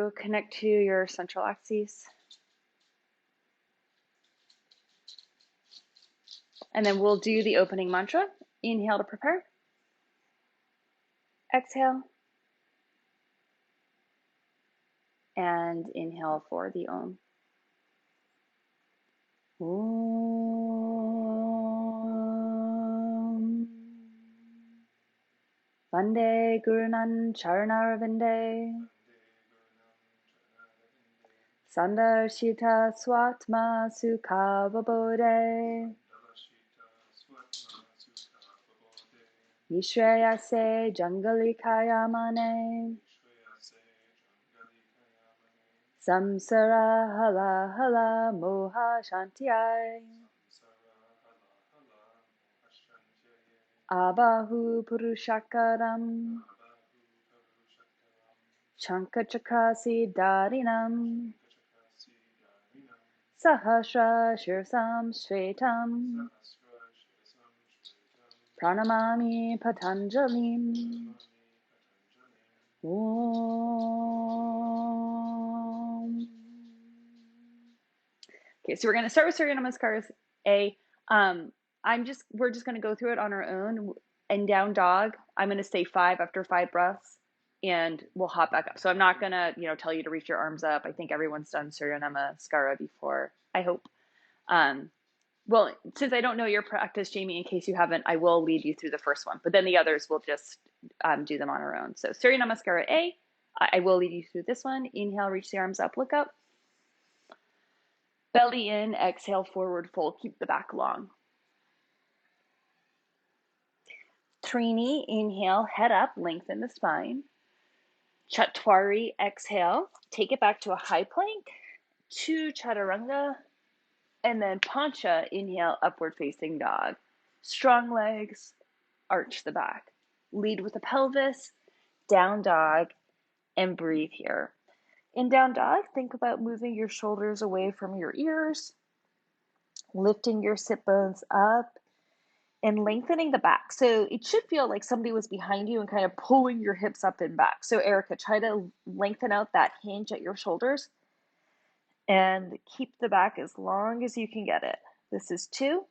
to connect to your central axis. And then we'll do the opening mantra. Inhale to prepare. Exhale. And inhale for the Om. Om. Vande Gurunan Charanarvinde. Sandarshita Swatma Sukhavabode. Vishreyase Jangalikayamane. Samsara Hala Hala Moha Shantiyai. Abahu Purushakaram. Chankachakrasi Darinam. Sahasra Shirsam Shvetam. Pranamami Patanjalim. Om. Okay, so we're going to start with Surya Namaskaras A. We're just going to go through it on our own. And down dog, I'm going to say 5 after 5 breaths, and we'll hop back up. So I'm not going to, tell you to reach your arms up. I think everyone's done Surya Namaskara before, I hope. Well, since I don't know your practice, Jamie, in case you haven't, I will lead you through the first one, but then the others will just do them on our own. So Surya Namaskara A, I will lead you through this one. Inhale, reach the arms up, look up. Belly in, exhale, forward fold, keep the back long. Trini, inhale, head up, lengthen the spine. Chatwari, exhale, take it back to a high plank. 2 Chaturanga. And then Pancha, inhale, upward facing dog. Strong legs, arch the back. Lead with the pelvis, down dog, and breathe here. In down dog, think about moving your shoulders away from your ears, lifting your sit bones up, and lengthening the back. So it should feel like somebody was behind you and kind of pulling your hips up and back. So Erica, try to lengthen out that hinge at your shoulders and keep the back as long as you can get it. This is 2.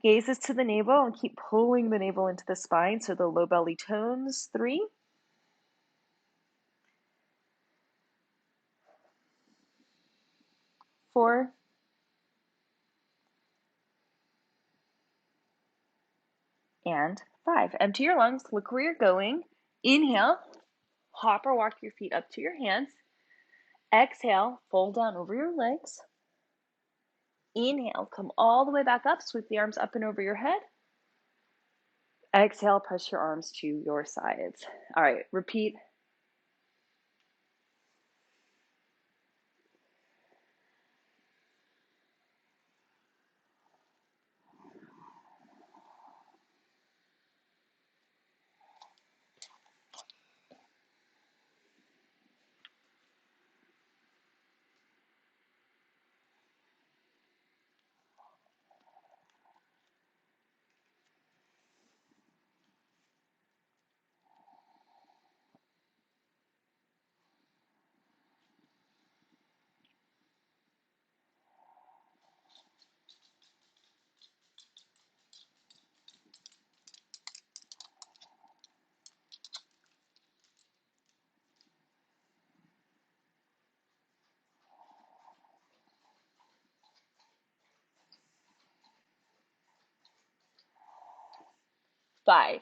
Gazes to the navel and keep pulling the navel into the spine so the low belly tones. 3. 4. And 5. Empty your lungs, look where you're going. Inhale, hop or walk your feet up to your hands. Exhale, fold down over your legs. Inhale, come all the way back up, sweep the arms up and over your head. Exhale, press your arms to your sides. All right, repeat. Five.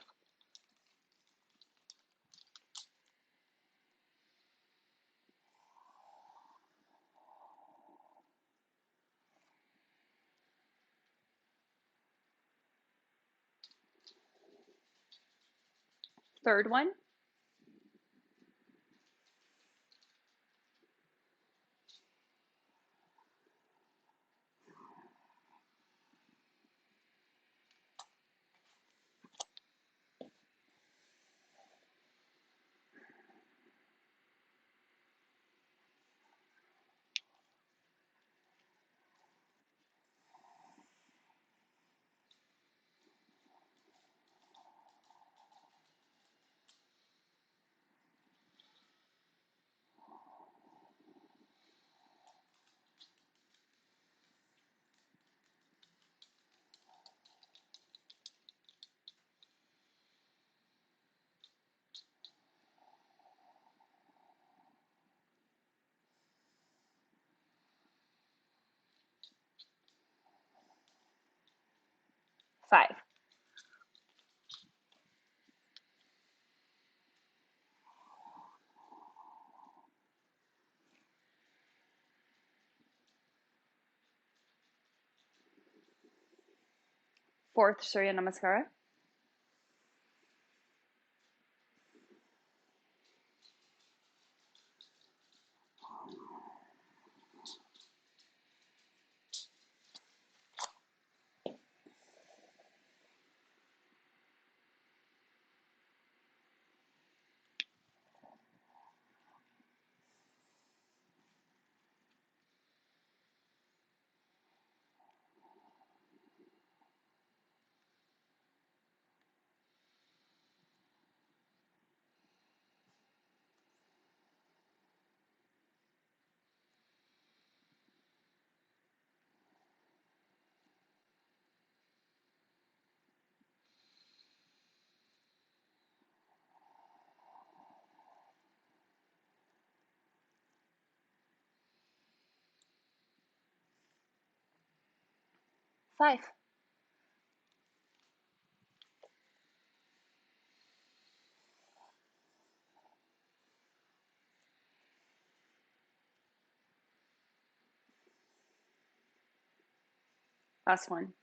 Third one. 5. Fourth Surya Namaskara. 5. Last one.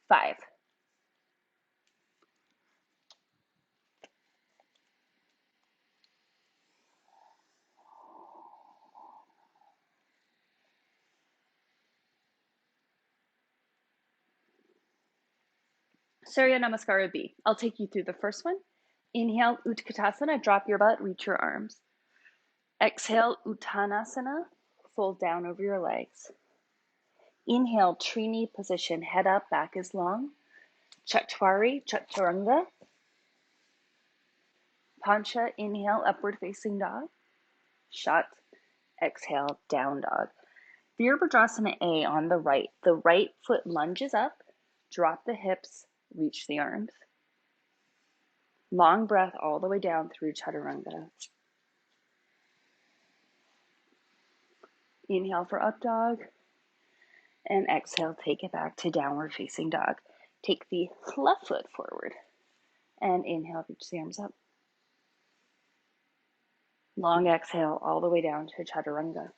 5. Surya Namaskara B. I'll take you through the first one. Inhale, Utkatasana, drop your butt, reach your arms. Exhale, Uttanasana, fold down over your legs. Inhale, Trini position, head up, back is long. Chatwari, Chaturanga. Pancha, inhale, upward facing dog. Shat, exhale, down dog. Virabhadrasana A on the right. The right foot lunges up, drop the hips, reach the arms. Long breath all the way down through Chaturanga. Inhale for up dog, and exhale, take it back to downward facing dog. Take the left foot forward, and inhale, reach the arms up. Long exhale all the way down to Chaturanga.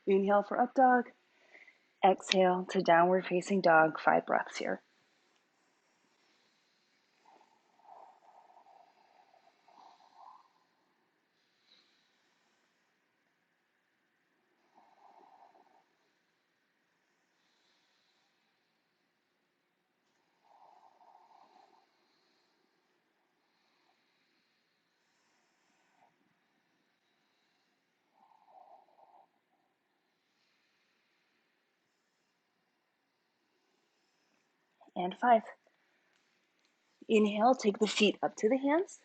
Inhale for up dog, exhale to downward facing dog, 5 breaths here. And 5. Inhale, take the feet up to the hands.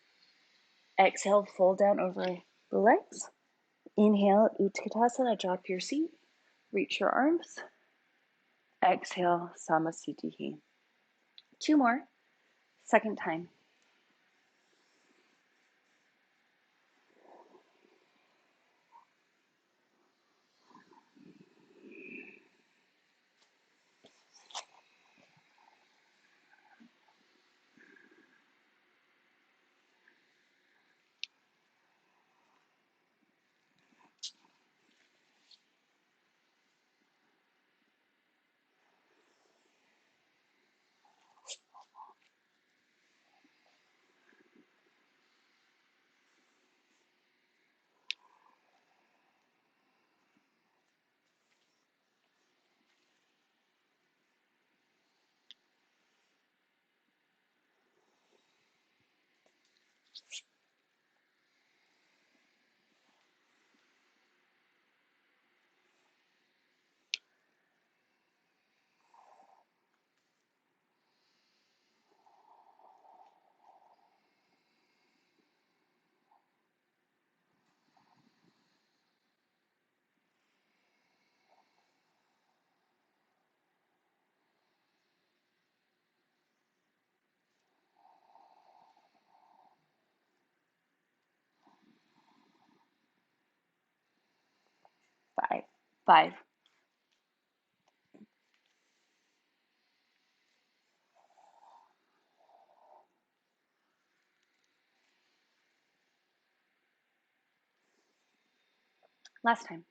Exhale, fold down over the legs. Inhale, Utkatasana, drop your seat, reach your arms. Exhale, Samasthiti. 2 more, second time. 5, 5. Last time.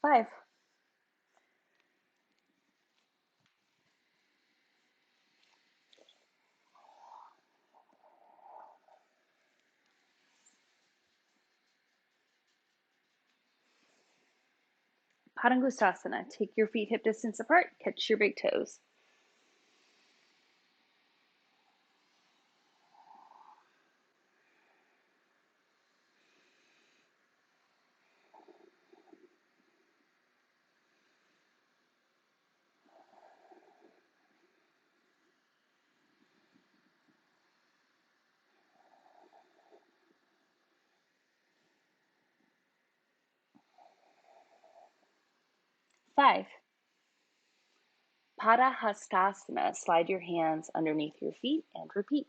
5. Padangustasana. Take your feet hip distance apart. Catch your big toes. 5. Padahastasana. Slide your hands underneath your feet and repeat.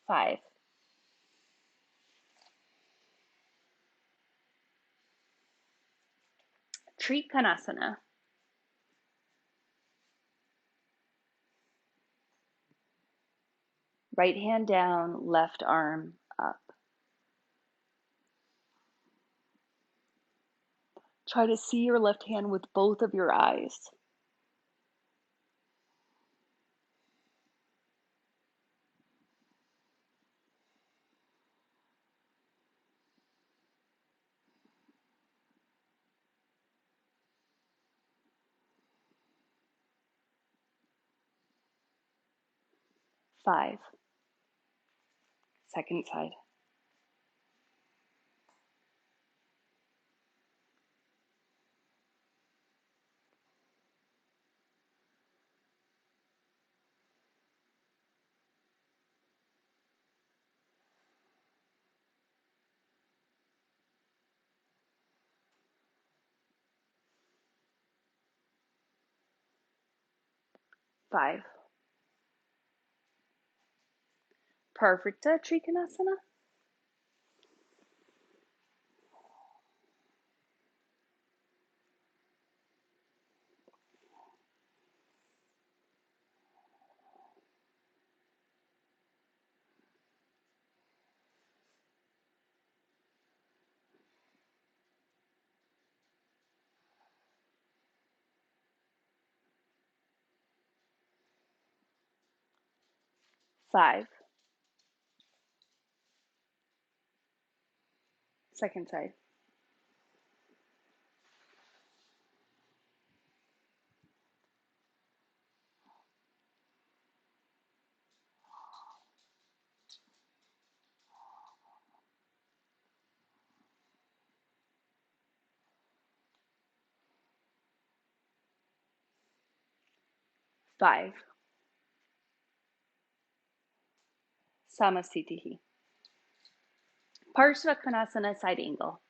5. Trikonasana. Right hand down, left arm up. Try to see your left hand with both of your eyes. 5. Second side. 5. Parivrtta Trikonasana. 5. Second side. 5. Samasthiti. Parsvakonasana, side angle.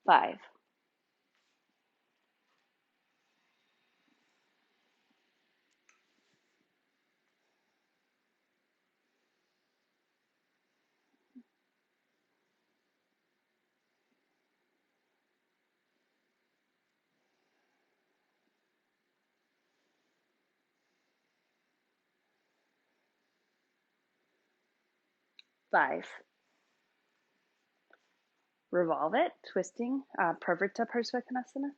5. 5. Revolve it, twisting, Pravrita Parsvakonasana.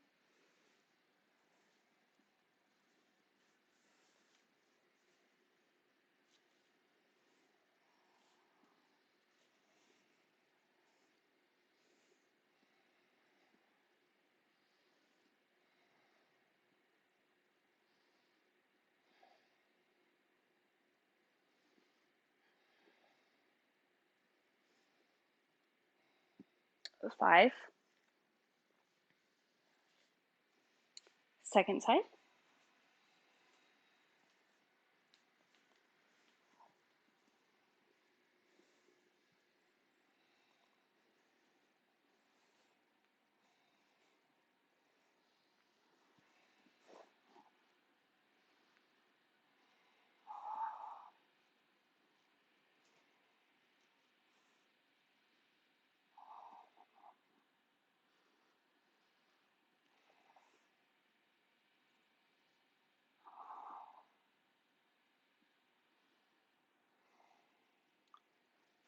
5. Second side.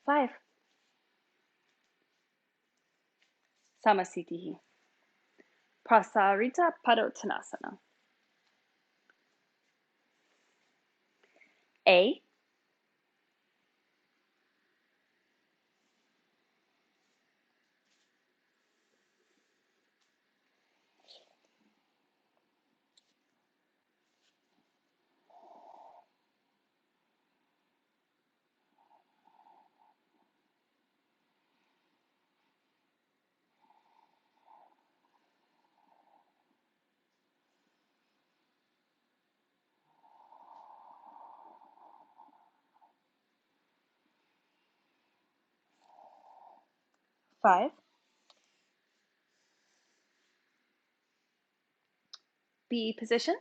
5. Samasthiti. Prasarita Padottanasana. A. 5. B position.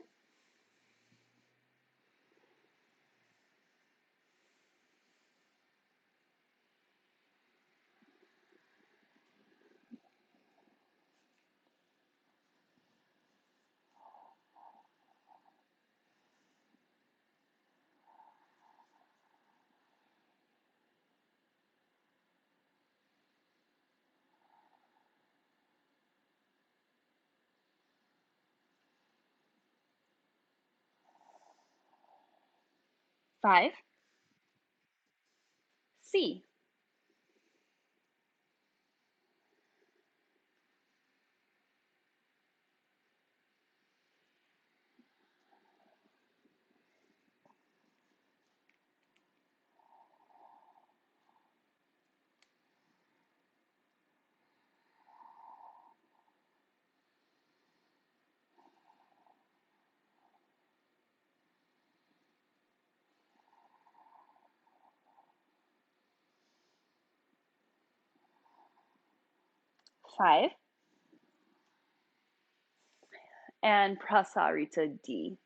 5. C. 5. And Prasarita D.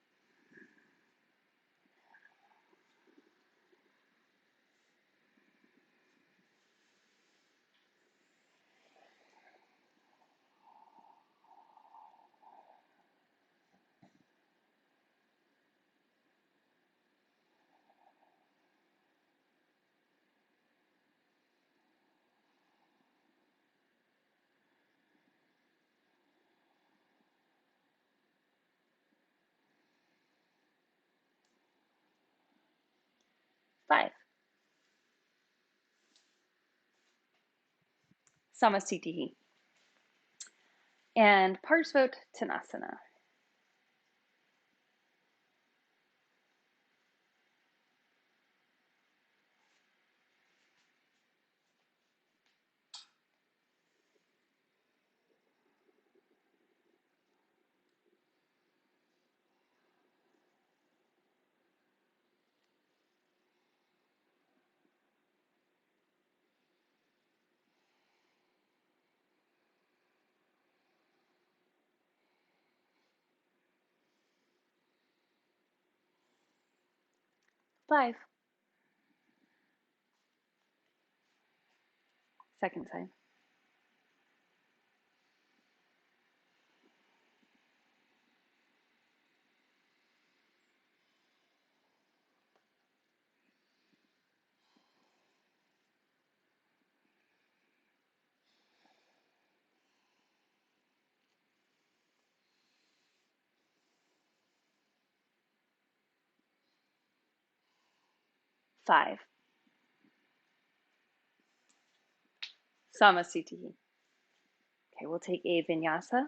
5. Samasthiti. And Parsvottanasana. Five. Second side. Five. Samasthiti. Okay, we'll take a vinyasa.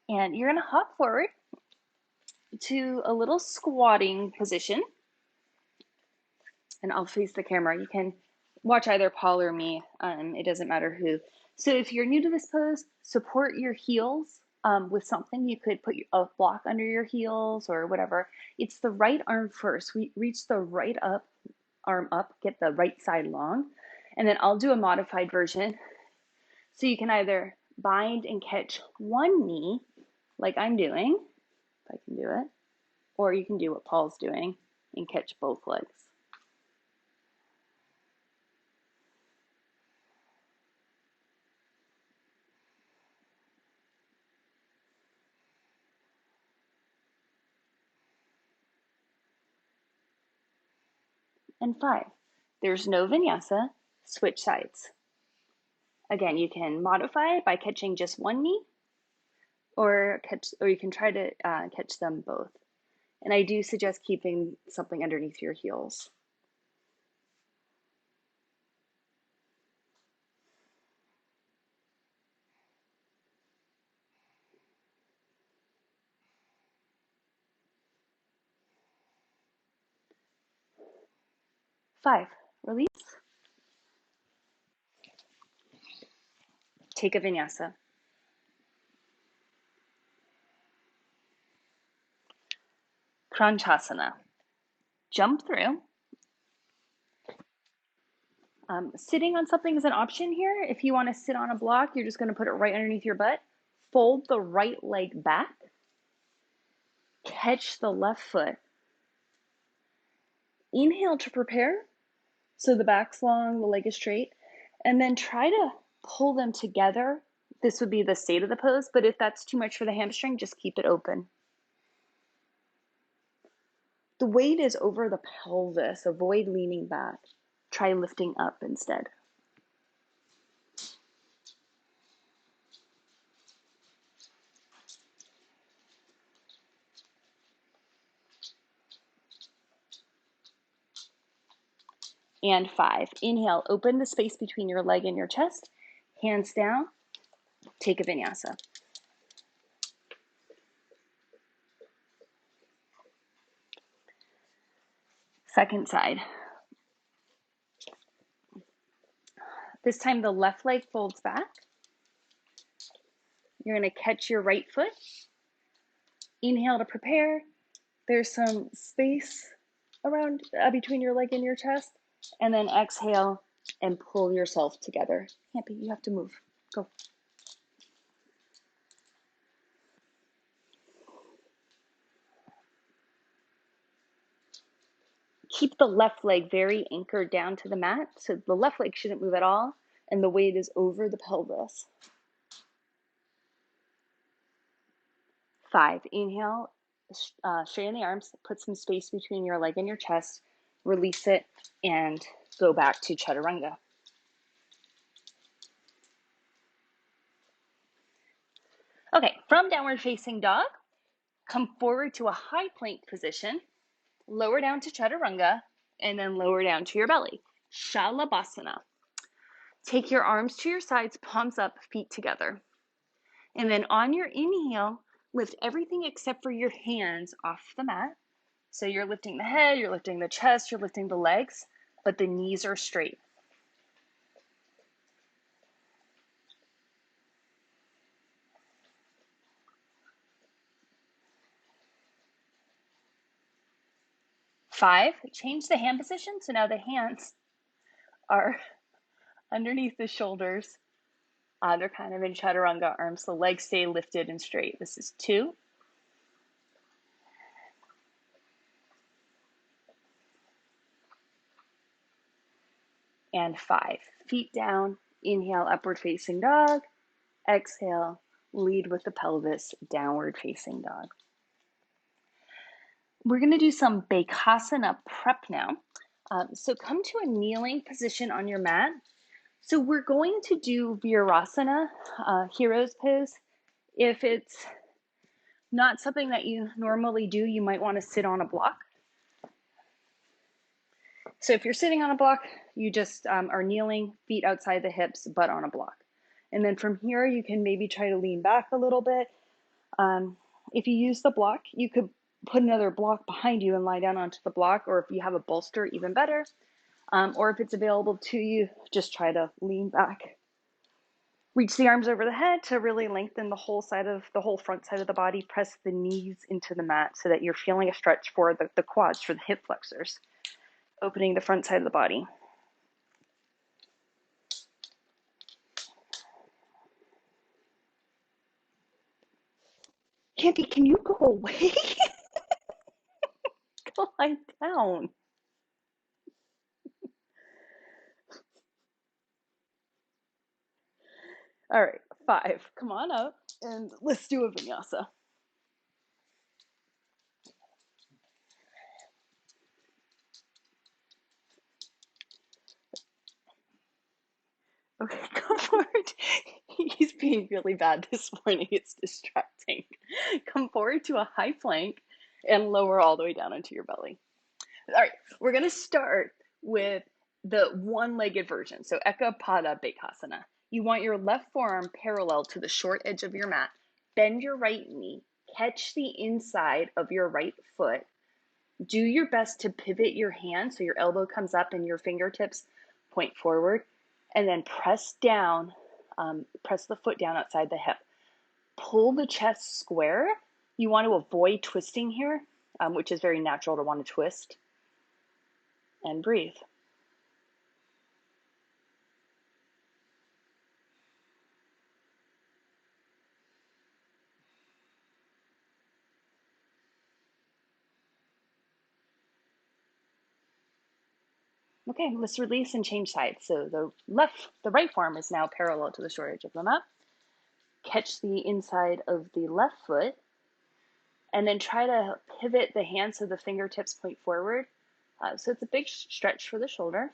And you're going to hop forward to a little squatting position. And I'll face the camera. You can watch either Paul or me. It doesn't matter who. So if you're new to this pose, support your heels with something. You could put a block under your heels or whatever. It's the right arm first. We reach the right arm up, get the right side long. And then I'll do a modified version. So you can either bind and catch one knee, like I'm doing, if I can do it, or you can do what Paul's doing and catch both legs. And five. There's no vinyasa, switch sides. Again, you can modify by catching just one knee, or you can try to catch them both. And I do suggest keeping something underneath your heels. Five. Release. Take a vinyasa. Kranchasana. Jump through. Sitting on something is an option here. If you want to sit on a block, you're just going to put it right underneath your butt. Fold the right leg back. Catch the left foot. Inhale to prepare. So the back's long, the leg is straight. And then try to pull them together. This would be the state of the pose, but if that's too much for the hamstring, just keep it open. The weight is over the pelvis. Avoid leaning back. Try lifting up instead. And five. Inhale, open the space between your leg and your chest. Hands down. Take a vinyasa. Second side. This time the left leg folds back. You're going to catch your right foot. Inhale to prepare. There's some space around between your leg and your chest. And then exhale and pull yourself together. Happy, you have to move. Go. Keep the left leg very anchored down to the mat. So the left leg shouldn't move at all. And the weight is over the pelvis. Five. Inhale, straighten the arms. Put some space between your leg and your chest. release it, and go back to chaturanga. Okay, from downward facing dog, come forward to a high plank position, lower down to chaturanga, and then lower down to your belly. Shalabhasana. Take your arms to your sides, palms up, feet together. And then on your inhale, lift everything except for your hands off the mat. So you're lifting the head, you're lifting the chest, you're lifting the legs, but the knees are straight. Five, change the hand position. So now the hands are underneath the shoulders. They're kind of in chaturanga arms. The legs stay lifted and straight. This is 2. And 5. Feet down, inhale, upward facing dog. Exhale, lead with the pelvis, downward facing dog. We're going to do some Bekasana prep now. So come to a kneeling position on your mat. So we're going to do Virasana, hero's pose. If it's not something that you normally do, you might want to sit on a block. So if you're sitting on a block, you just are kneeling, feet outside the hips, butt on a block. And then from here, you can maybe try to lean back a little bit. If you use the block, you could put another block behind you and lie down onto the block, or if you have a bolster, even better. Or if it's available to you, just try to lean back. Reach the arms over the head to really lengthen the whole front side of the body. Press the knees into the mat so that you're feeling a stretch for the quads, for the hip flexors, opening the front side of the body. Candy, can you go away? Go lie down. All right, 5. Come on up and let's do a vinyasa. Okay, come forward. He's being really bad this morning. It's distracting. Come forward to a high plank and lower all the way down into your belly. All right, we're going to start with the one-legged version. So Ekapada Bekasana. You want your left forearm parallel to the short edge of your mat. Bend your right knee. Catch the inside of your right foot. Do your best to pivot your hand so your elbow comes up and your fingertips point forward. And then press down, press the foot down outside the hip. Pull the chest square. You want to avoid twisting here, which is very natural to want to twist. And breathe. Okay, let's release and change sides. So the right forearm is now parallel to the short edge of the mat. Catch the inside of the left foot, and then try to pivot the hand so the fingertips point forward. So it's a big stretch for the shoulder.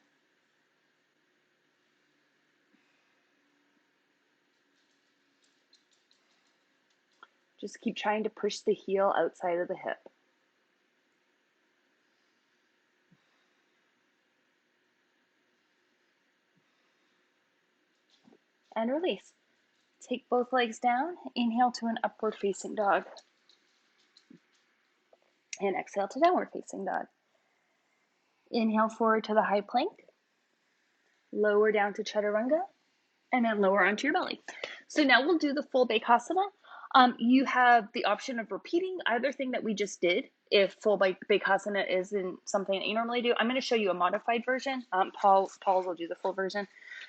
Just keep trying to push the heel outside of the hip. And release. Take both legs down. Inhale to an upward facing dog. And exhale to downward facing dog. Inhale forward to the high plank. Lower down to chaturanga. And then lower onto your belly. So now we'll do the full Bekasana. You have the option of repeating either thing that we just did. If full Bekasana isn't something that you normally do, I'm going to show you a modified version. Paul's will do the full version.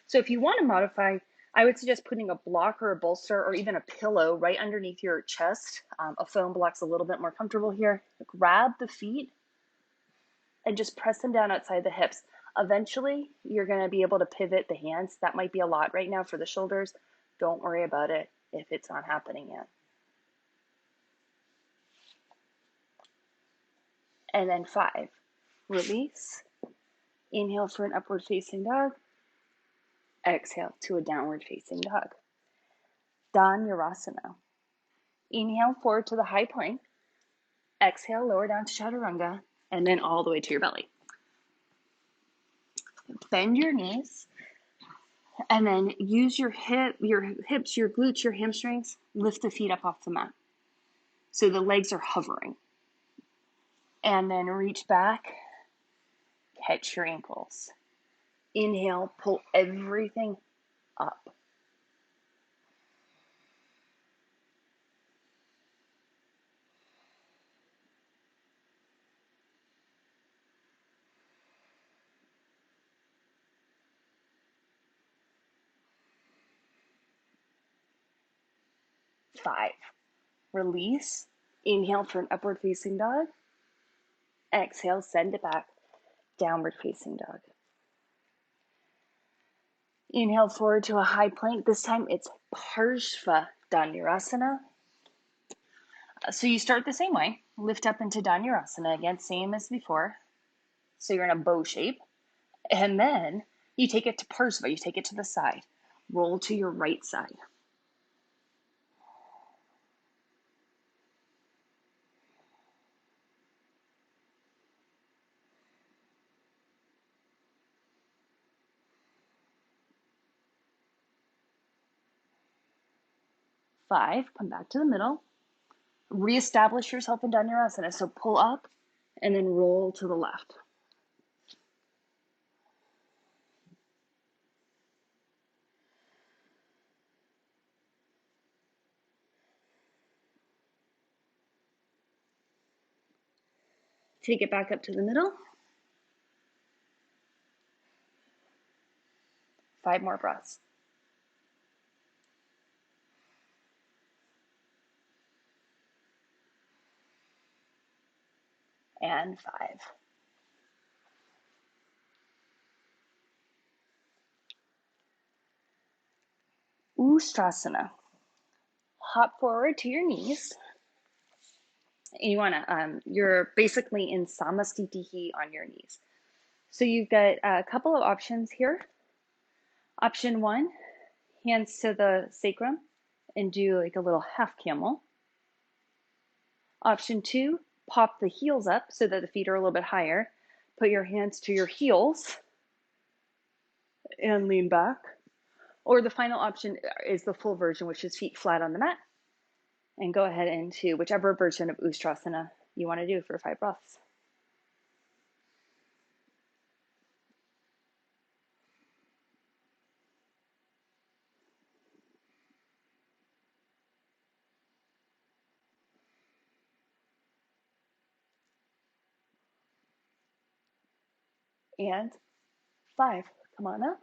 So if you want to modify, I would suggest putting a block or a bolster or even a pillow right underneath your chest. A foam block's a little bit more comfortable here. Grab the feet and just press them down outside the hips. Eventually, you're going to be able to pivot the hands. That might be a lot right now for the shoulders. Don't worry about it if it's not happening yet. And then 5, release Inhale for an upward facing dog. Exhale to a downward facing dog. Dhanurasana. Inhale forward to the high plank. Exhale, lower down to chaturanga, and then all the way to your belly. Bend your knees, and then use your hips, your glutes, your hamstrings. Lift the feet up off the mat. So the legs are hovering. And then reach back, catch your ankles. Inhale, pull everything up. Five. Release. Inhale for an upward facing dog. Exhale, send it back. Downward facing dog. Inhale forward to a high plank. This time it's Parshva Dhanurasana. So you start the same way. Lift up into Dhanurasana again, same as before. So you're in a bow shape. And then you take it to Parshva. You take it to the side. Roll to your right side. Five, come back to the middle. Reestablish yourself in Dhanurasana. So pull up and then roll to the left. Take it back up to the middle. 5 more breaths. And 5. Ustrasana. Hop forward to your knees. And you want to, you're basically in Samastitihi on your knees. So you've got a couple of options here. Option 1, hands to the sacrum and do like a little half camel. Option 2, pop the heels up so that the feet are a little bit higher. Put your hands to your heels and lean back. Or the final option is the full version, which is feet flat on the mat. And go ahead into whichever version of Ustrasana you want to do for 5 breaths. And 5, come on up.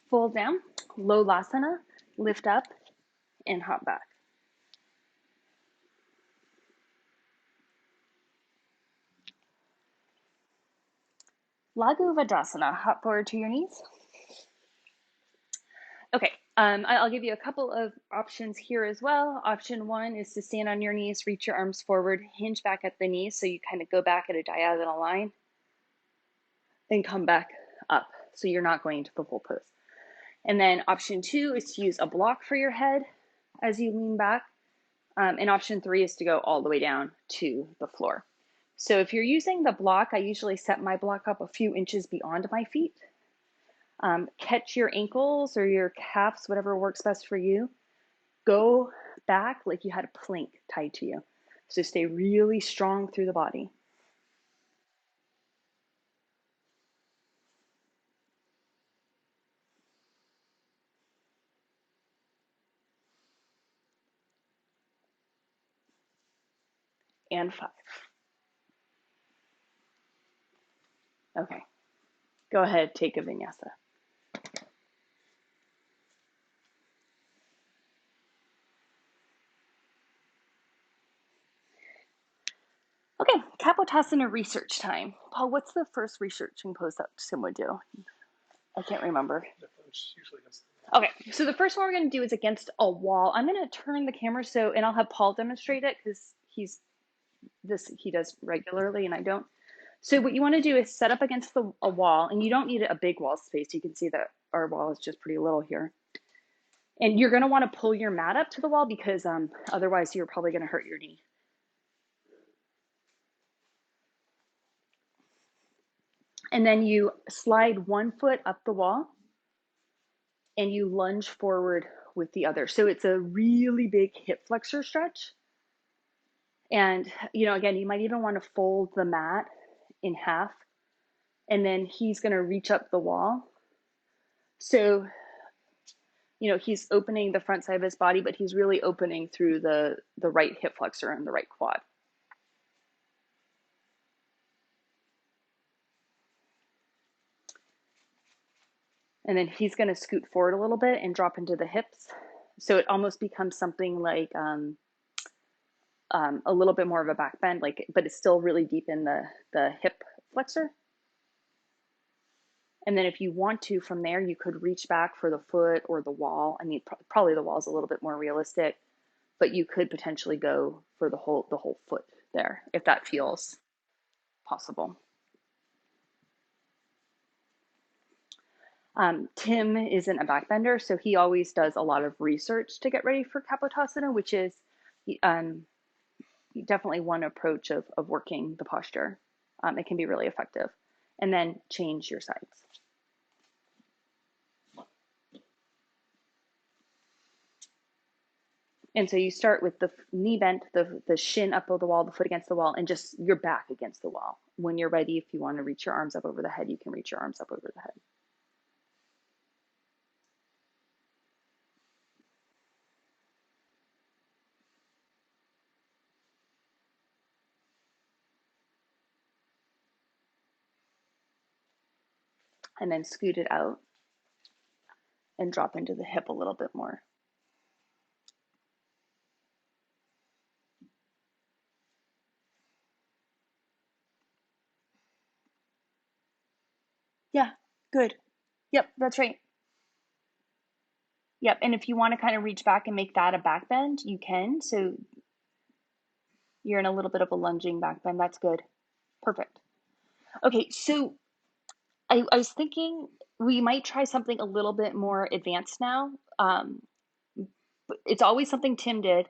Fold down, Lolasana, lift up and hop back. Laghu Vadrasana, hop forward to your knees. Okay, I'll give you a couple of options here as well. Option 1 is to stand on your knees, reach your arms forward, hinge back at the knees so you kind of go back at a diagonal line, then come back up so you're not going to the full pose. And then option 2 is to use a block for your head as you lean back. And option 3 is to go all the way down to the floor. So if you're using the block, I usually set my block up a few inches beyond my feet. Catch your ankles or your calves, whatever works best for you. Go back like you had a plank tied to you. So stay really strong through the body. And 5. Okay, go ahead, take a vinyasa. Okay, Kapotasana research time. Paul, what's the first researching pose that Sim would do? I can't remember. Okay, so the first one we're going to do is against a wall. I'm going to turn the camera and I'll have Paul demonstrate it because he does regularly and I don't. So what you want to do is set up against a wall, and you don't need a big wall space. You can see that our wall is just pretty little here. And you're going to want to pull your mat up to the wall because otherwise you're probably going to hurt your knee. And then you slide one foot up the wall and you lunge forward with the other. So it's a really big hip flexor stretch. And, again, you might even want to fold the mat in half, and then he's going to reach up the wall. So, he's opening the front side of his body, but he's really opening through the right hip flexor and the right quad. And then he's going to scoot forward a little bit and drop into the hips. So it almost becomes something like a little bit more of a back bend, but it's still really deep in the hip flexor. And then if you want to, from there, you could reach back for the foot or the wall. I mean, probably the wall is a little bit more realistic, but you could potentially go for the whole foot there, if that feels possible. Tim isn't a backbender, so he always does a lot of research to get ready for Kapotasana, which is definitely one approach of working the posture. It can be really effective. And then change your sides. And so you start with the knee bent, the shin up over the wall, the foot against the wall, and just your back against the wall. When you're ready, if you want to reach your arms up over the head, you can reach your arms up over the head. And then scoot it out and drop into the hip a little bit more. Yeah, good. Yep, that's right. Yep, and if you want to kind of reach back and make that a back bend, you can. So you're in a little bit of a lunging back bend. That's good. Perfect. Okay, so I was thinking we might try something a little bit more advanced now. It's always something Tim did.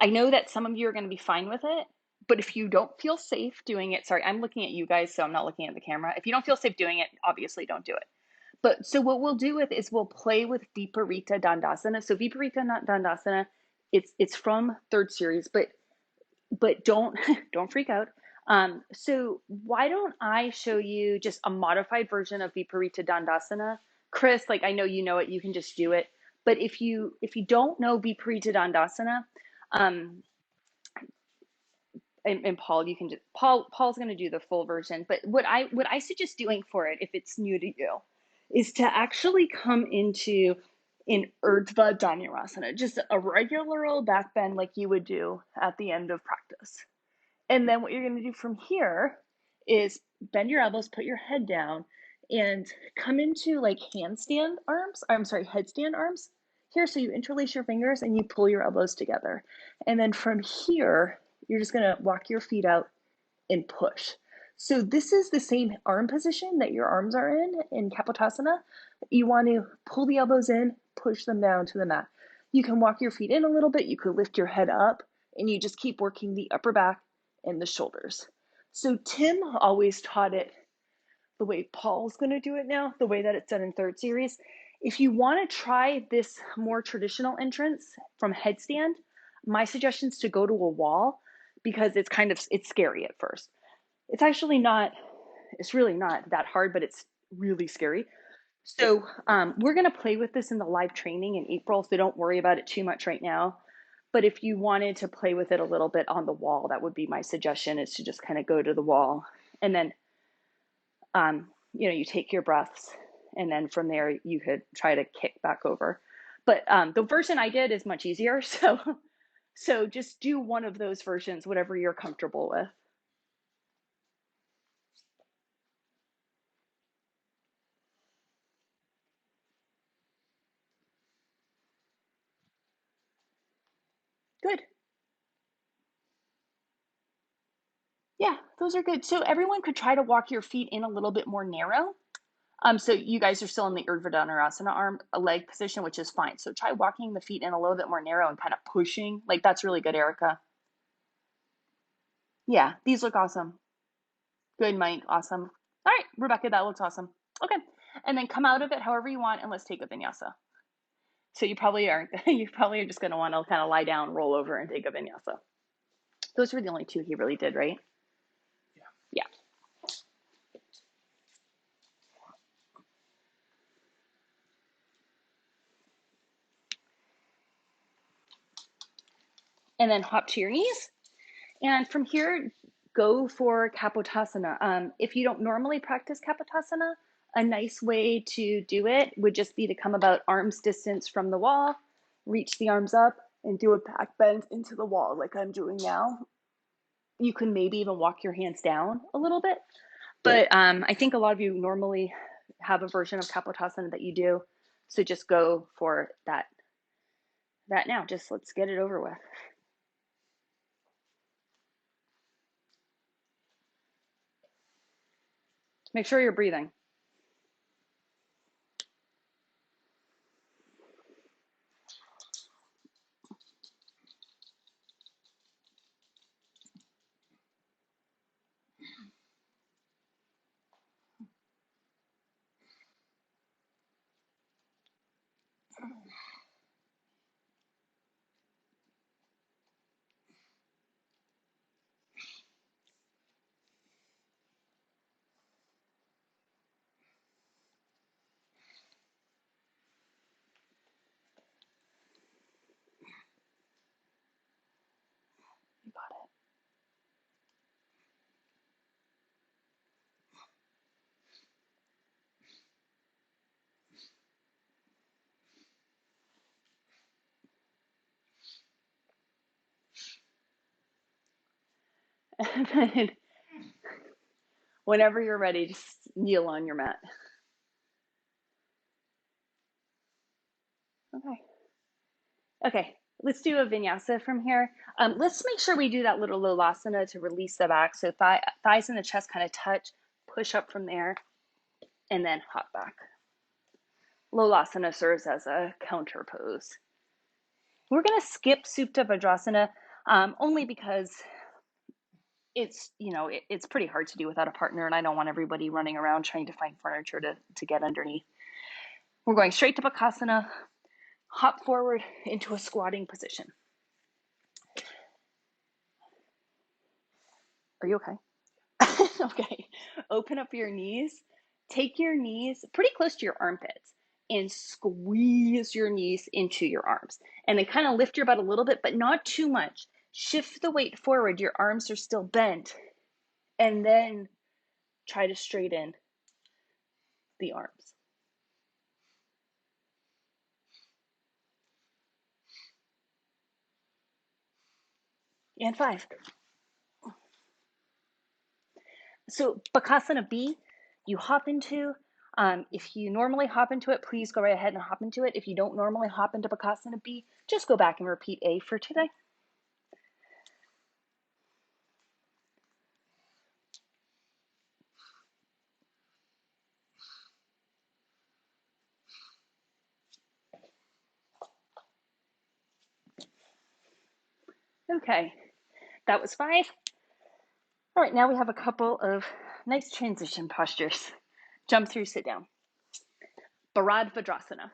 I know that some of you are going to be fine with it, but if you don't feel safe doing it, sorry, I'm looking at you guys, so I'm not looking at the camera. If you don't feel safe doing it, obviously don't do it. But so what we'll do with is we'll play with Viparita Dandasana. So Viparita Dandasana, it's from third series, but don't don't freak out. So why don't I show you just a modified version of Viparita Dandasana? Chris, I know you know it, you can just do it. But if you don't know Viparita Dandasana, um, and Paul, you can just Paul's going to do the full version. But what I suggest doing for it, if it's new to you, is to actually come into an Urdhva Dhanurasana, just a regular old back bend like you would do at the end of practice. And then what you're going to do from here is bend your elbows, put your head down, and come into handstand arms. I'm sorry, headstand arms. Here, so you interlace your fingers and you pull your elbows together. And then from here, you're just going to walk your feet out and push. So this is the same arm position that your arms are in Kapotasana. You want to pull the elbows in, push them down to the mat. You can walk your feet in a little bit. You could lift your head up, and you just keep working the upper back and the shoulders. So Tim always taught it the way Paul's going to do it now, the way that it's done in third series. If you want to try this more traditional entrance from headstand, my suggestion is to go to a wall because it's scary at first. It's actually not, it's really not that hard, but it's really scary. So we're going to play with this in the live training in April, so don't worry about it too much right now. But if you wanted to play with it a little bit on the wall, that would be my suggestion, is to just kind of go to the wall. And then, you take your breaths, and then from there, you could try to kick back over. But the version I did is much easier. So just do one of those versions, whatever you're comfortable with. Good. Yeah, those are good. So everyone could try to walk your feet in a little bit more narrow. So you guys are still in the Urdhva Dhanurasana arm, a leg position, which is fine. So try walking the feet in a little bit more narrow and kind of pushing. Like that's really good, Erica. Yeah, these look awesome. Good, Mike. Awesome. All right, Rebecca, that looks awesome. Okay, and then come out of it however you want, and let's take a vinyasa. So you probably aren't. You probably are just going to want to kind of lie down, roll over, and take a vinyasa. Those were the only two he really did, right? Yeah. And then hop to your knees. And from here, go for Kapotasana. If you don't normally practice Kapotasana, a nice way to do it would just be to come about arm's distance from the wall, reach the arms up, and do a back bend into the wall like I'm doing now. You can maybe even walk your hands down a little bit. But I think a lot of you normally have a version of Kapotasana that you do. So just go for that now. Just let's get it over with. Make sure you're breathing. You got it. Whenever you're ready, just kneel on your mat. Okay. Okay, let's do a vinyasa from here. Let's make sure we do that little lolasana to release the back. So thighs and the chest kind of touch, push up from there, and then hop back. Lolasana serves as a counter pose. We're going to skip Supta Vajrasana only because it's pretty hard to do without a partner, and I don't want everybody running around trying to find furniture to get underneath. We're going straight to Bakasana, hop forward into a squatting position. Are you okay? Okay. Open up your knees. Take your knees pretty close to your armpits and squeeze your knees into your arms. And then kind of lift your butt a little bit, but not too much. Shift the weight forward. Your arms are still bent. And then try to straighten the arms. And 5. So Bakasana B, you hop into. If you normally hop into it, please go right ahead and hop into it. If you don't normally hop into Bakasana B, just go back and repeat A for today. Okay, that was 5. All right, now we have a couple of nice transition postures. Jump through, sit down. Bharad Vajrasana.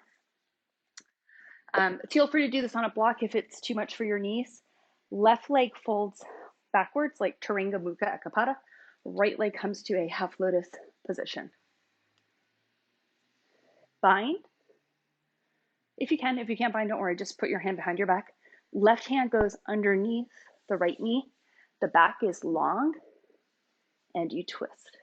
Feel free to do this on a block if it's too much for your knees. Left leg folds backwards like Turanga Mukha Ekapada. Right leg comes to a half lotus position. Bind. If you can. If you can't bind, don't worry. Just put your hand behind your back. Left hand goes underneath the right knee. The back is long and you twist.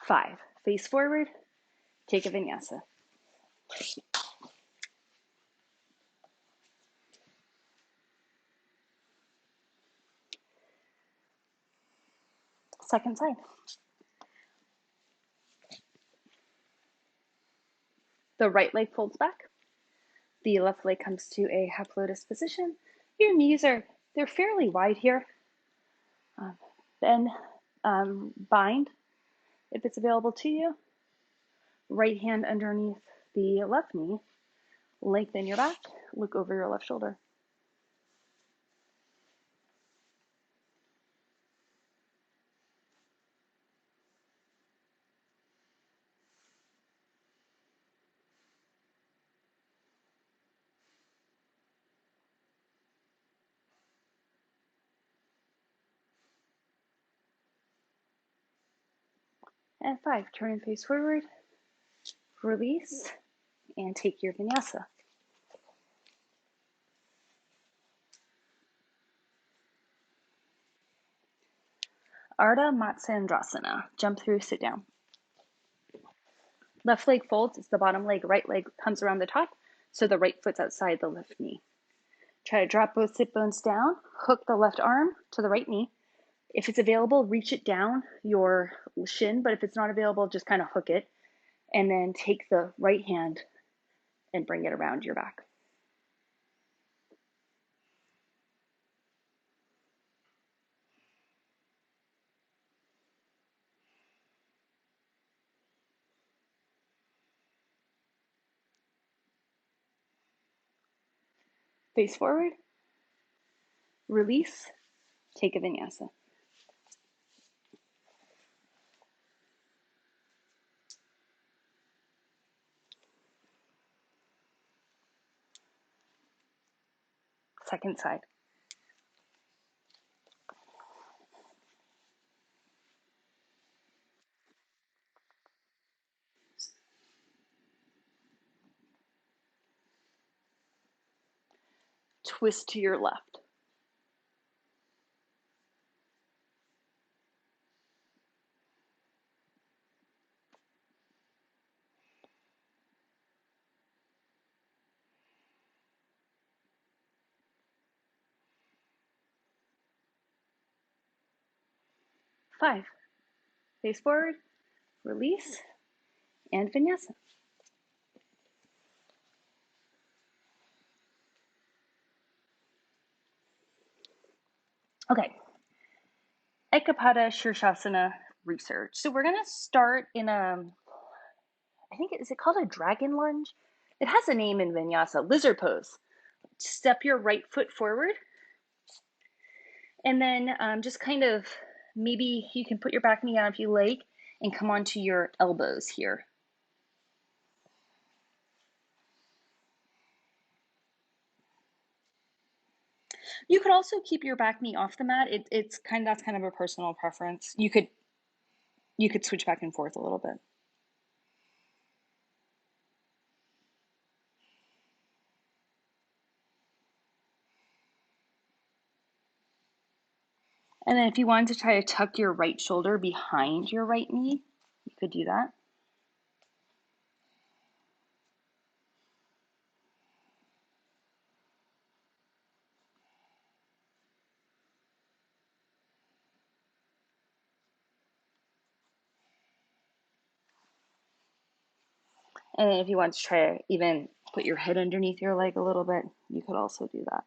Five, face forward, take a vinyasa. Second side. The right leg folds back. The left leg comes to a half lotus position. Your knees they're fairly wide here. Then bind if it's available to you. Right hand underneath the left knee. Lengthen your back. Look over your left shoulder. And 5, turn and face forward. Release and take your vinyasa. Ardha Matsyendrasana. Jump through, sit down. Left leg folds, it's the bottom leg. Right leg comes around the top, so the right foot's outside the left knee. Try to drop both sit bones down. Hook the left arm to the right knee. If it's available, reach it down your shin, but if it's not available, just kind of hook it. And then take the right hand and bring it around your back. Face forward. Release. Take a vinyasa. Second side. Twist to your left. Five. Face forward. Release. And vinyasa. Okay. Ekapada Shirshasana research. So we're going to start in I think, is it called a dragon lunge? It has a name in vinyasa, lizard pose. Step your right foot forward. And then just kind of, maybe you can put your back knee down if you like and come onto your elbows here. You could also keep your back knee off the mat. That's kind of a personal preference. You could switch back and forth a little bit. And then if you wanted to try to tuck your right shoulder behind your right knee, you could do that. And if you want to try to even put your head underneath your leg a little bit, you could also do that.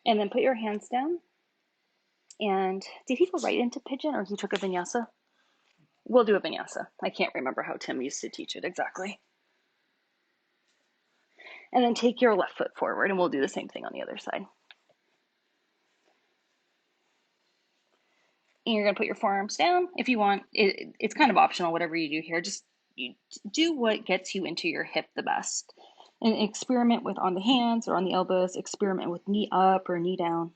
And then put your hands down. And did he go right into pigeon or he took a vinyasa? We'll do a vinyasa. I can't remember how Tim used to teach it exactly. And then take your left foot forward and we'll do the same thing on the other side. And you're going to put your forearms down if you want. It's kind of optional, whatever you do here. Just you do what gets you into your hip the best. And experiment with on the hands or on the elbows. Experiment with knee up or knee down.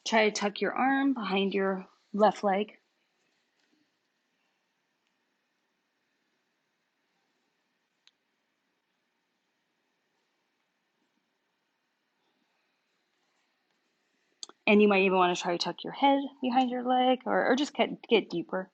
Try to tuck your arm behind your left leg. And you might even want to try to tuck your head behind your leg or just get deeper.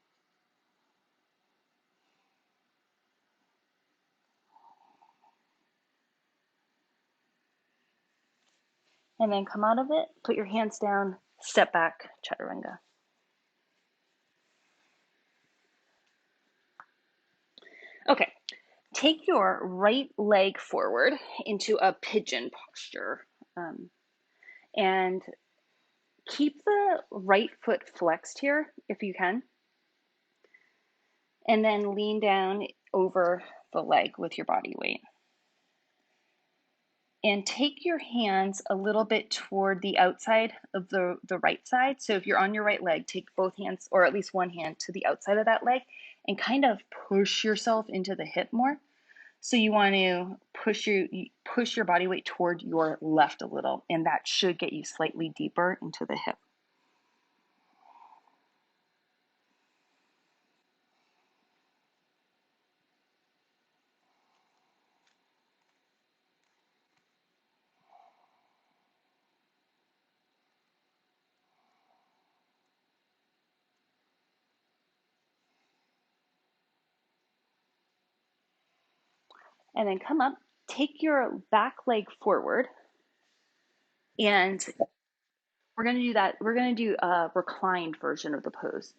And then come out of it, put your hands down, step back, chaturanga. Okay, take your right leg forward into a pigeon posture. And keep the right foot flexed here if you can. And then lean down over the leg with your body weight. And take your hands a little bit toward the outside of the right side. So if you're on your right leg, take both hands, or at least one hand, to the outside of that leg and kind of push yourself into the hip more. So you want to push your body weight toward your left a little, and that should get you slightly deeper into the hip. And then come up, take your back leg forward, and we're going to do that. We're going to do a reclined version of the pose.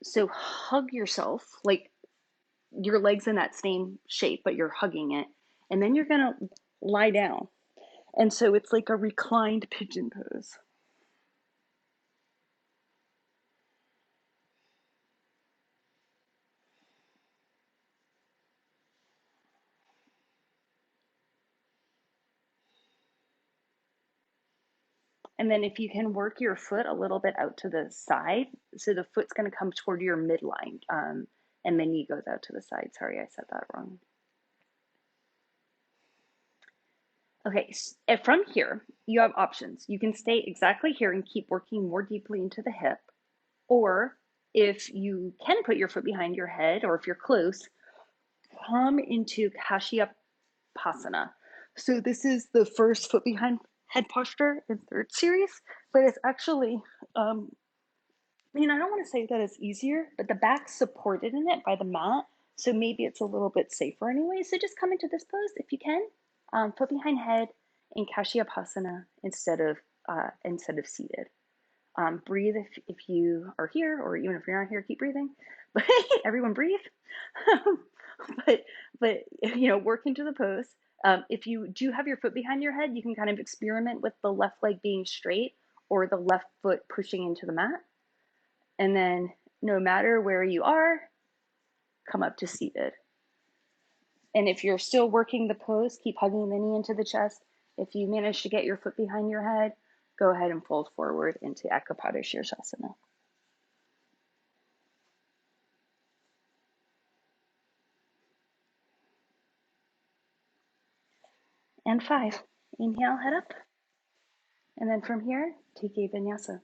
So hug yourself, like your legs in that same shape, but you're hugging it. And then you're going to lie down. And so it's like a reclined pigeon pose. And then if you can work your foot a little bit out to the side, so the foot's going to come toward your midline, and the knee goes out to the side. Sorry, I said that wrong. Okay, from here, you have options. You can stay exactly here and keep working more deeply into the hip, or if you can put your foot behind your head, or if you're close, come into Kashyapasana. So this is the first foot behind head posture in third series, but it's actually, I don't want to say that it's easier, but the back's supported in it by the mat, so maybe it's a little bit safer anyway. So just come into this pose if you can, foot behind head in Kashyapasana instead of seated. Breathe if you are here, or even if you're not here, keep breathing. But everyone breathe. but work into the pose. If you do have your foot behind your head, you can kind of experiment with the left leg being straight or the left foot pushing into the mat. And then no matter where you are, come up to seated. And if you're still working the pose, keep hugging the knee into the chest. If you manage to get your foot behind your head, go ahead and fold forward into Ekapada Shirshasana. And 5. Inhale, head up. And then from here, take a vinyasa.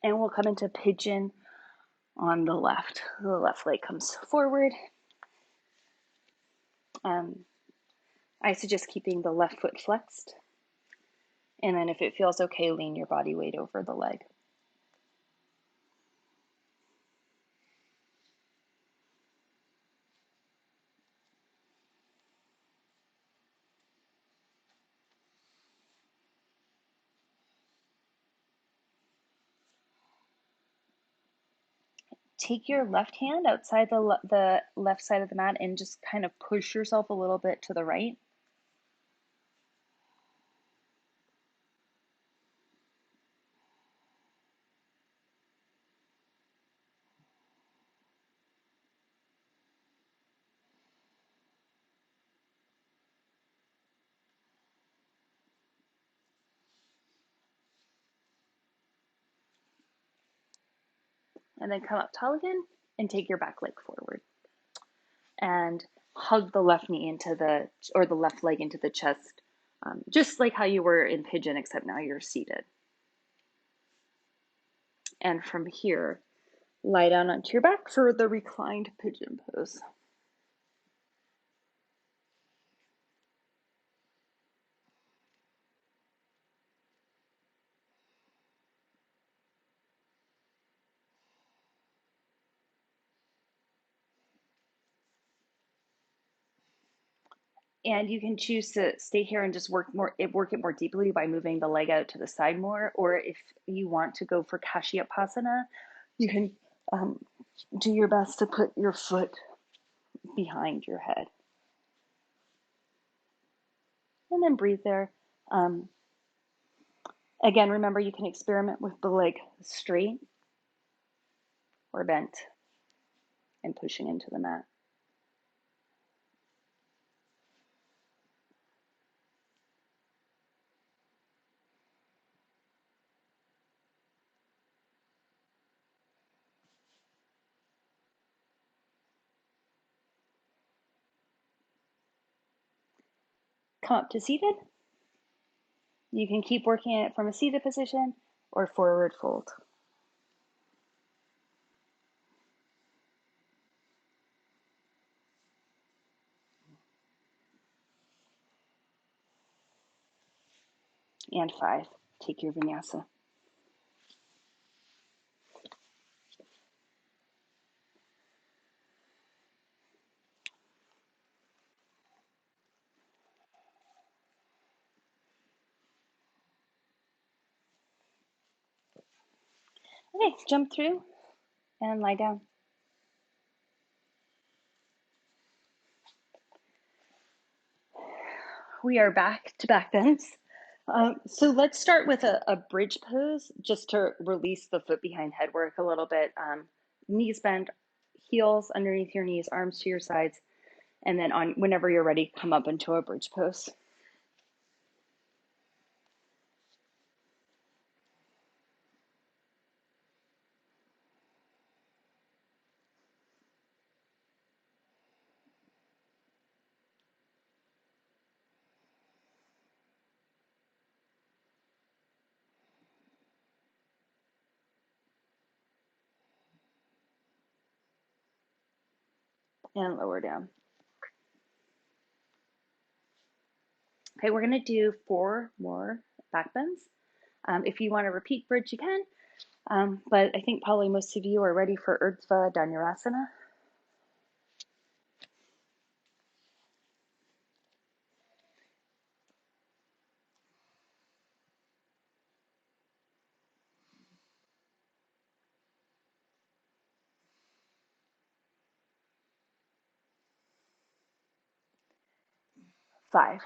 And we'll come into pigeon on the left. The left leg comes forward. I suggest keeping the left foot flexed. And then if it feels okay, lean your body weight over the leg. Take your left hand outside the left side of the mat and just kind of push yourself a little bit to the right. And then come up tall again and take your back leg forward. And hug the left knee or the left leg into the chest, just like how you were in pigeon, except now you're seated. And from here, Lie down onto your back for the reclined pigeon pose. And you can choose to stay here and just work it more deeply by moving the leg out to the side more. Or if you want to go for Kashyapasana, you can do your best to put your foot behind your head. And then breathe there. Again, remember you can experiment with the leg straight or bent and pushing into the mat. Come up to seated. You can keep working it from a seated position or forward fold. And 5, take your vinyasa. Okay, jump through and lie down. We are back to back bends. So let's start with a bridge pose just to release the foot behind head work a little bit. Knees bent, heels underneath your knees, arms to your sides, and then on whenever you're ready, come up into a bridge pose. And lower down. Okay, we're going to do 4 more back bends. If you want to repeat bridge, you can, but I think probably most of you are ready for Urdhva Dhanurasana. Five.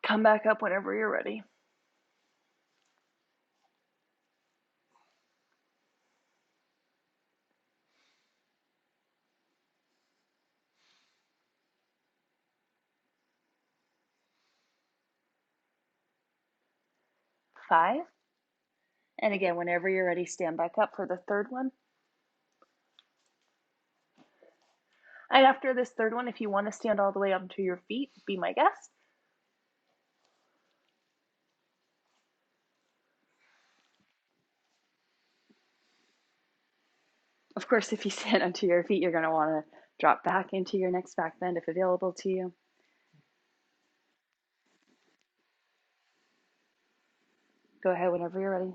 Come back up whenever you're ready. Five. And again, whenever you're ready, stand back up for the third one. And after this third one, if you want to stand all the way up to your feet, be my guest. Of course, if you stand onto your feet, you're going to want to drop back into your next back bend if available to you. Go ahead whenever you're ready.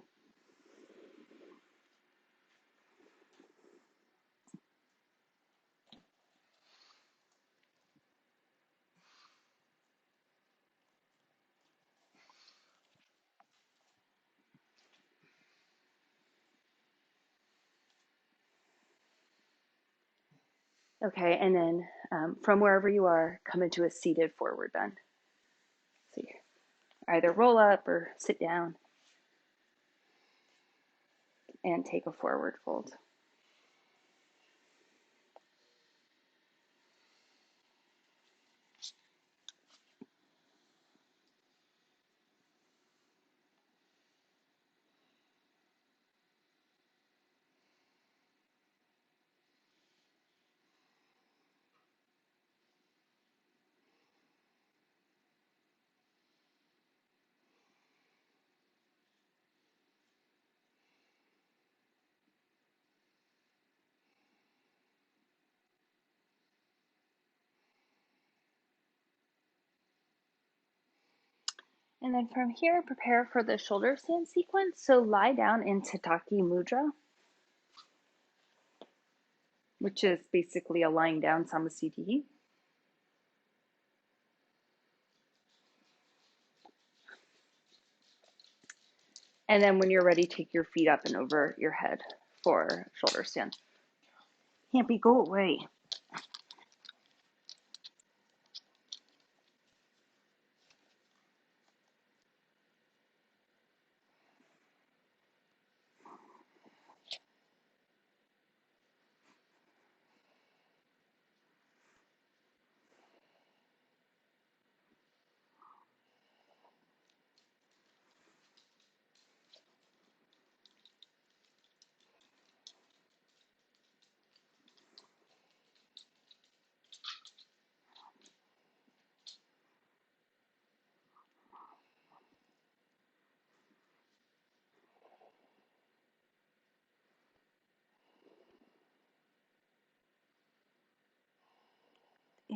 Okay, and then from wherever you are, come into a seated forward bend. So you either roll up or sit down and take a forward fold. And then from here, prepare for the shoulder stand sequence. So lie down in Tataki Mudra, which is basically a lying down Samasthiti. And then when you're ready, take your feet up and over your head for shoulder stand. Campy, go away.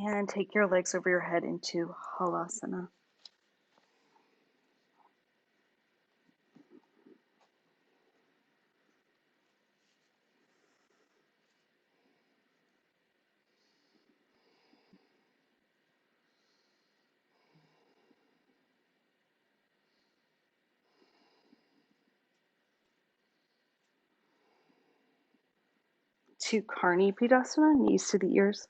And take your legs over your head into Halasana. To Karni Pidasana, knees to the ears.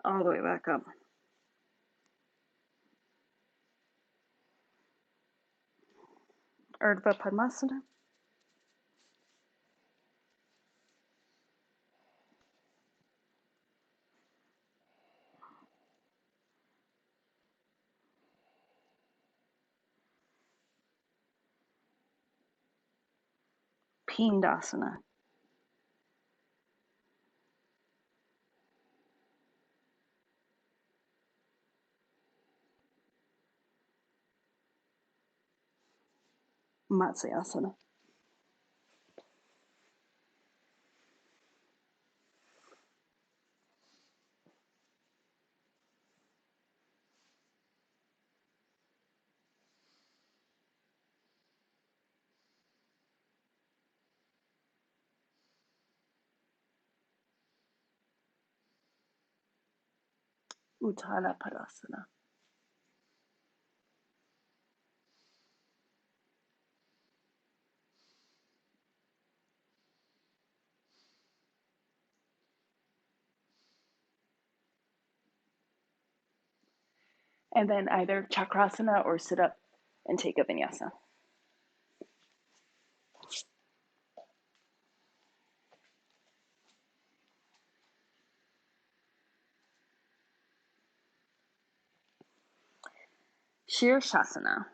All the way back up. Urdhva Padmasana. Pindasana. Matsyasana. Uttara Padasana. And then either Chakrasana or sit up and take a vinyasa. Shirshasana.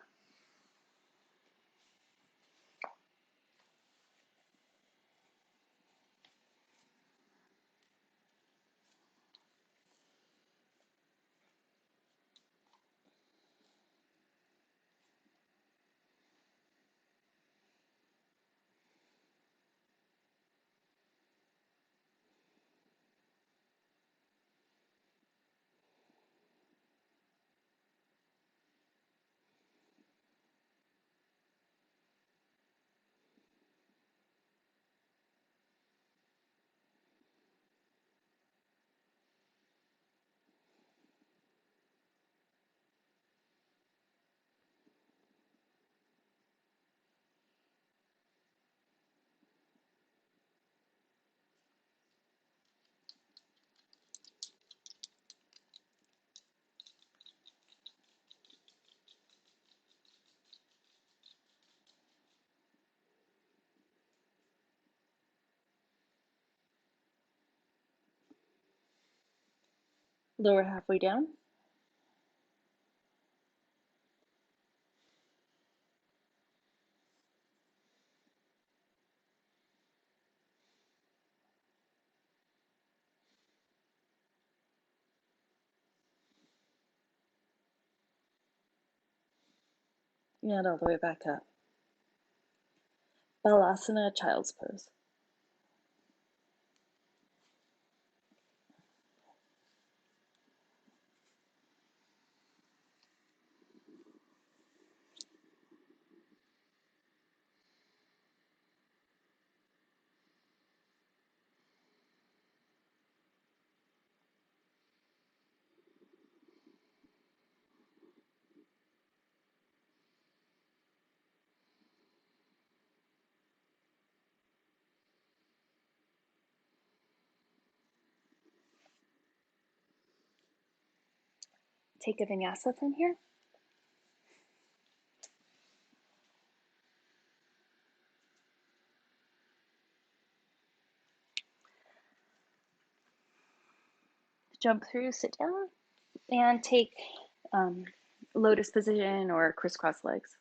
Lower halfway down. And all the way back up. Balasana, child's pose. Take a vinyasa from here. Jump through, sit down, and take lotus position or crisscross legs.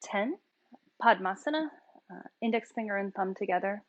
Ten, Padmasana, index finger and thumb together.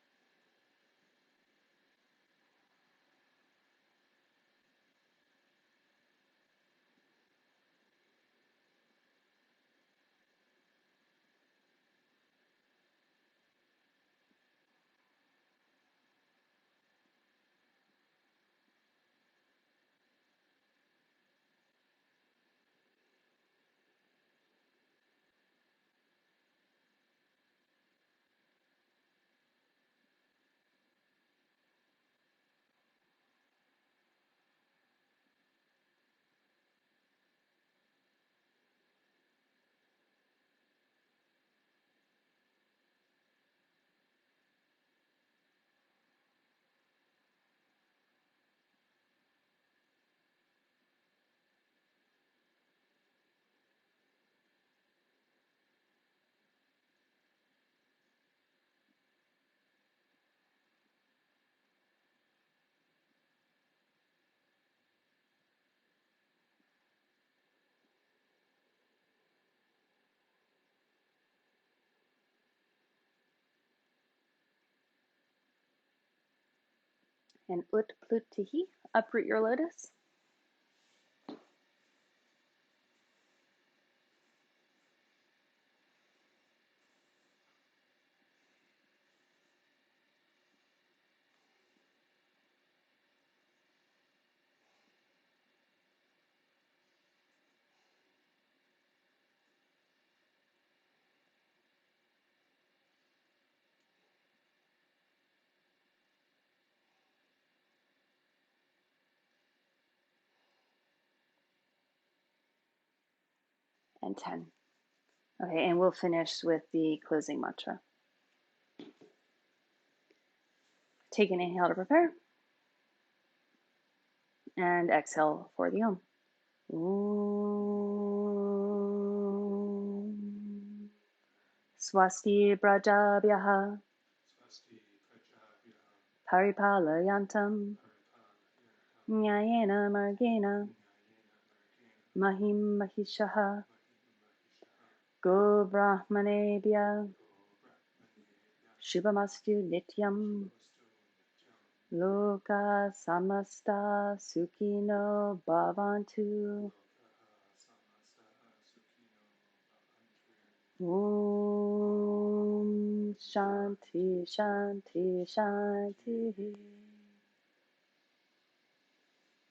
And Utplutihi, uproot your lotus. And 10. Okay, and we'll finish with the closing mantra. Take an inhale to prepare, and exhale for the Om. Om. Swasti Brajabhyaha Paripalayantam Nyayena Margena Mahim Mahishaha Go Brahmanebhya Shubhamastu Nityam Loka Samasta Sukhino Bhavantu. Om Shanti Shanti Shanti.